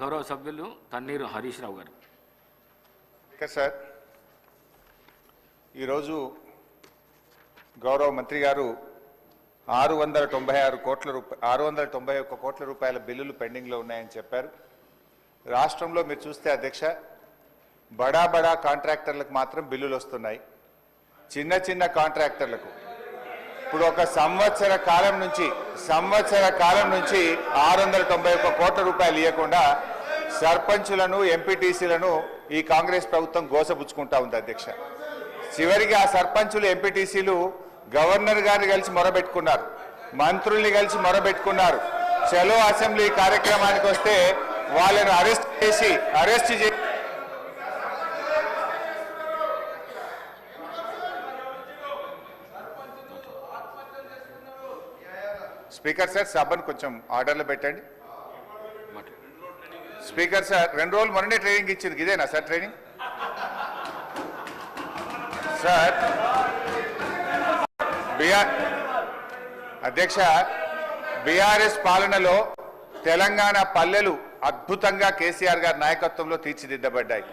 గౌరవ సభ్యులు తన్నీరు హరీష్ రావు గారు. సార్, ఈరోజు గౌరవ మంత్రి గారు 691 కోట్ల రూపాయల బిల్లులు పెండింగ్లో ఉన్నాయని చెప్పారు. రాష్ట్రంలో మీరు చూస్తే అధ్యక్ష, బడా కాంట్రాక్టర్లకు మాత్రం బిల్లులు వస్తున్నాయి. చిన్న కాంట్రాక్టర్లకు ఇప్పుడు ఒక సంవత్సర కాలం నుంచి 691 కోట్ల రూపాయలు ఇవ్వకుండా సర్పంచులను ఎంపీటీసీలను ఈ కాంగ్రెస్ ప్రభుత్వం గోసపుచ్చుకుంటా ఉంది అధ్యక్ష. చివరికి ఆ సర్పంచులు ఎంపీటీసీలు గవర్నర్ గారిని కలిసి మొరబెట్టుకున్నారు, మంత్రుల్ని కలిసి మొరబెట్టుకున్నారు. చలో అసెంబ్లీ కార్యక్రమానికి వస్తే వాళ్ళను అరెస్ట్ చేసి స్పీకర్ సార్, సభను కొంచెం ఆర్డర్లో పెట్టండి. స్పీకర్ సార్, 2 రోజులు మొన్ననే ట్రైనింగ్ ఇచ్చింది, ఇదేనా సార్ ట్రైనింగ్? సార్ అధ్యక్ష, బీఆర్ఎస్ పాలనలో తెలంగాణ పల్లెలు అద్భుతంగా కేసీఆర్ గారి నాయకత్వంలో తీర్చిదిద్దబడ్డాయి.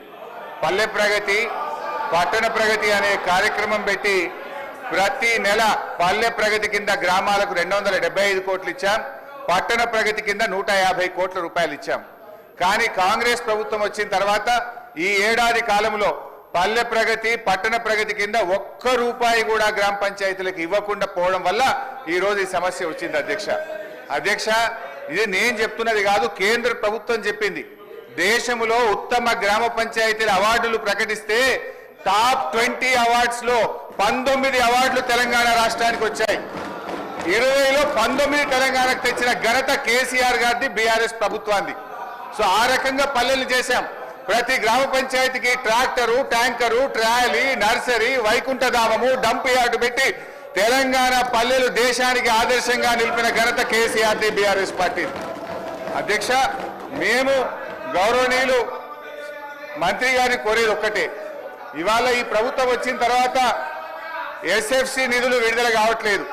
పల్లె ప్రగతి, పట్టణ ప్రగతి అనే కార్యక్రమం పెట్టి ప్రతి నెల పల్లె ప్రగతి కింద గ్రామాలకు 275 కోట్లు ఇచ్చాం, పట్టణ ప్రగతి కింద 150 కోట్ల రూపాయలు ఇచ్చాం. కానీ కాంగ్రెస్ ప్రభుత్వం వచ్చిన తర్వాత ఈ ఏడాది కాలంలో పల్లె ప్రగతి, పట్టణ ప్రగతి కింద 1 రూపాయి కూడా గ్రామ పంచాయతీలకు ఇవ్వకుండా పోవడం వల్ల ఈ రోజు ఈ సమస్య వచ్చింది అధ్యక్ష. ఇది నేను చెప్తున్నది కాదు, కేంద్ర ప్రభుత్వం చెప్పింది. దేశంలో ఉత్తమ గ్రామ పంచాయతీల అవార్డులు ప్రకటిస్తే టాప్ 20 అవార్డ్స్ లో 19 అవార్డులు తెలంగాణ రాష్ట్రానికి వచ్చాయి. 20లో 19 తెలంగాణకు తెచ్చిన ఘనత కేసీఆర్ గారిది, బీఆర్ఎస్ ప్రభుత్వాన్ని. సో ఆ రకంగా పల్లెలు చేశాం. ప్రతి గ్రామ పంచాయతీకి ట్రాక్టరు, ట్యాంకరు, ట్రాలీ, నర్సరీ, వైకుంఠధామము, డంప్ యార్డు పెట్టి తెలంగాణ పల్లెలు దేశానికి ఆదర్శంగా నిలిపిన ఘనత కేసీఆర్ది, బీఆర్ఎస్ పార్టీ. అధ్యక్ష, మేము గౌరవనీయులు మంత్రి గారిని కోరేది ఒక్కటే, ఇవాళ ఈ ప్రభుత్వం వచ్చిన తర్వాత ఎస్ఎఫ్సి నిధులు విడుదల కావట్లేదు.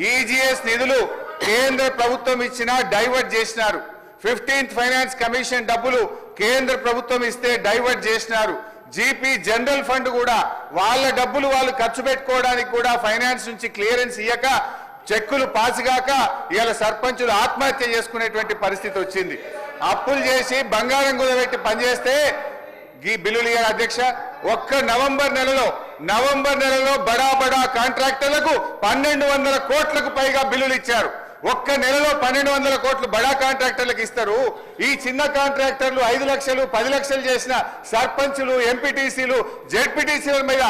ఈజీఎస్ నిధులు కేంద్ర ప్రభుత్వం ఇచ్చినా డైవర్ట్ చేసినారు. 15th ఫైనాన్స్ కమిషన్ డబ్బులు కేంద్ర ప్రభుత్వం ఇస్తే డైవర్ట్ చేసినారు. జీపీ జనరల్ ఫండ్ కూడా వాళ్ళ డబ్బులు వాళ్ళు ఖర్చు పెట్టుకోవడానికి కూడా ఫైనాన్స్ నుంచి క్లియరెన్స్ ఇయ్యక, చెక్కులు పాసుగాక ఇవాళ సర్పంచులు ఆత్మహత్య చేసుకునేటువంటి పరిస్థితి వచ్చింది. అప్పులు చేసి బంగారం కుదబెట్టి పనిచేస్తే ఈ బిల్లులు ఇయ్యారు అధ్యక్ష. ఒక్క నవంబర్ నెలలో బడా కాంట్రాక్టర్లకు 1200 కోట్లకు పైగా బిల్లులు ఇచ్చారు. ఒక్క నెలలో 1200 కోట్లు బడా కాంట్రాక్టర్లకు ఇస్తారు. ఈ చిన్న కాంట్రాక్టర్లు 5 లక్షలు 10 లక్షలు చేసిన సర్పంచులు, ఎంపీటీసీలు, జెడ్పీటీసీల మీద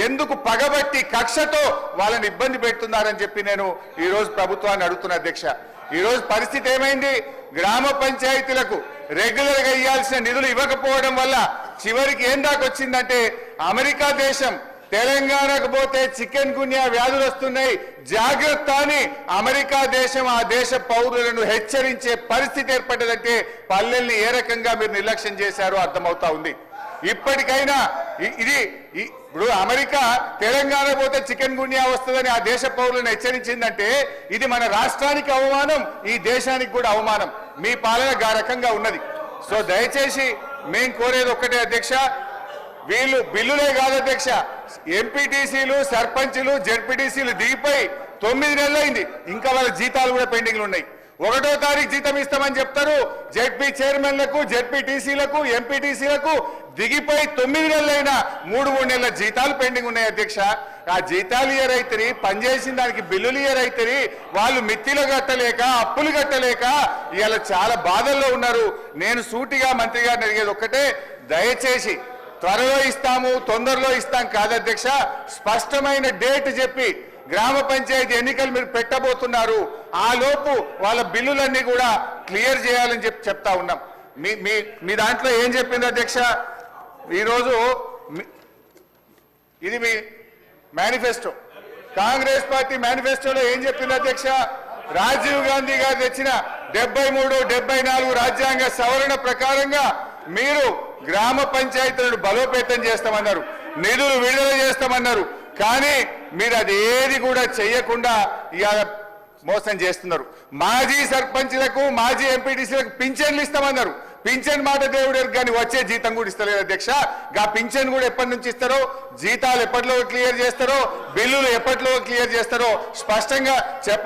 ఎందుకు పగబట్టి కక్షతో వాళ్ళని ఇబ్బంది పెడుతున్నారని చెప్పి నేను ఈ రోజు ప్రభుత్వాన్ని అడుగుతున్నా అధ్యక్ష. ఈ రోజు పరిస్థితి ఏమైంది? గ్రామ పంచాయతీలకు రెగ్యులర్ గా ఇవ్వాల్సిన నిధులు ఇవ్వకపోవడం వల్ల చివరికి ఏం దాకా వచ్చిందంటే, అమెరికా దేశం తెలంగాణకు పోతే చికెన్ గున్యా వ్యాధులు వస్తున్నాయి, జాగ్రత్త అని అమెరికా దేశం ఆ దేశ పౌరులను హెచ్చరించే పరిస్థితి ఏర్పడ్డదంటే పల్లెల్ని ఏ రకంగా మీరు నిర్లక్ష్యం చేశారో అర్థమవుతా ఉంది. ఇప్పటికైనా ఇప్పుడు అమెరికా తెలంగాణ పోతే చికెన్ గున్యా వస్తుందని ఆ దేశ పౌరులను హెచ్చరించిందంటే ఇది మన రాష్ట్రానికి అవమానం, ఈ దేశానికి కూడా అవమానం. మీ పాలన ఆ రకంగా ఉన్నది. సో దయచేసి మేము కోరేది ఒక్కటే అధ్యక్ష, వీళ్ళు బిల్లులే కాదు అధ్యక్ష, ఎంపీటీసీలు, సర్పంచులు, జెడ్పీటీసీలు దిగిపోయి 9 నెలలు అయింది, ఇంకా వాళ్ళ జీతాలు కూడా పెండింగ్లు ఉన్నాయి. 1వ తారీఖు జీతం ఇస్తామని చెప్తారు. జెడ్పీ చైర్మన్లకు, జెడ్పీటీసీలకు, ఎంపీటీసీలకు దిగిపోయి 9 నెలలైనా 3 నెలల జీతాలు పెండింగ్ ఉన్నాయి అధ్యక్ష. ఆ జీతాలు ఇయరైతే, పనిచేసిన దానికి బిల్లులు ఇయరైతే, వాళ్ళు మిత్తిలు కట్టలేక, అప్పులు కట్టలేక ఇవాళ చాలా బాధల్లో ఉన్నారు. నేను సూటిగా మంత్రి గారిని అడిగేది ఒక్కటే, దయచేసి త్వరలో ఇస్తాము, తొందరలో ఇస్తాం కాదు అధ్యక్ష, స్పష్టమైన డేట్ చెప్పి గ్రామ పంచాయతీ ఎన్నికలు మీరు పెట్టబోతున్నారు, ఆ లోపు వాళ్ళ బిల్లులన్నీ కూడా క్లియర్ చేయాలని చెప్తా ఉన్నాం. మీ దాంట్లో ఏం చెప్పింది అధ్యక్ష? ఈరోజు ఇది మీ మేనిఫెస్టో, కాంగ్రెస్ పార్టీ మేనిఫెస్టోలో ఏం చెప్పింది అధ్యక్ష? రాజీవ్ గాంధీ గారు తెచ్చిన 73, 74 రాజ్యాంగ సవరణ ప్రకారంగా మీరు గ్రామ పంచాయతీలను బలోపేతం చేస్తామన్నారు, నిధులు విడుదల చేస్తామన్నారు. కానీ మీరు అది ఏది కూడా చేయకుండా ఇవాళ మోసం చేస్తున్నారు. మాజీ సర్పంచ్లకు మాజీ ఎంపీటీసీలకు పింఛన్లు ఇస్తామన్నారు, పింఛన్ మాట దేవుడు కానీ వచ్చే జీతం కూడా ఇస్తలేదు అధ్యక్ష. గా పింఛన్ కూడా ఎప్పటి నుంచి ఇస్తారో, జీతాలు ఎప్పటిలో క్లియర్ చేస్తారో, బిల్లులు ఎప్పటిలో క్లియర్ చేస్తారో స్పష్టంగా చెప్ప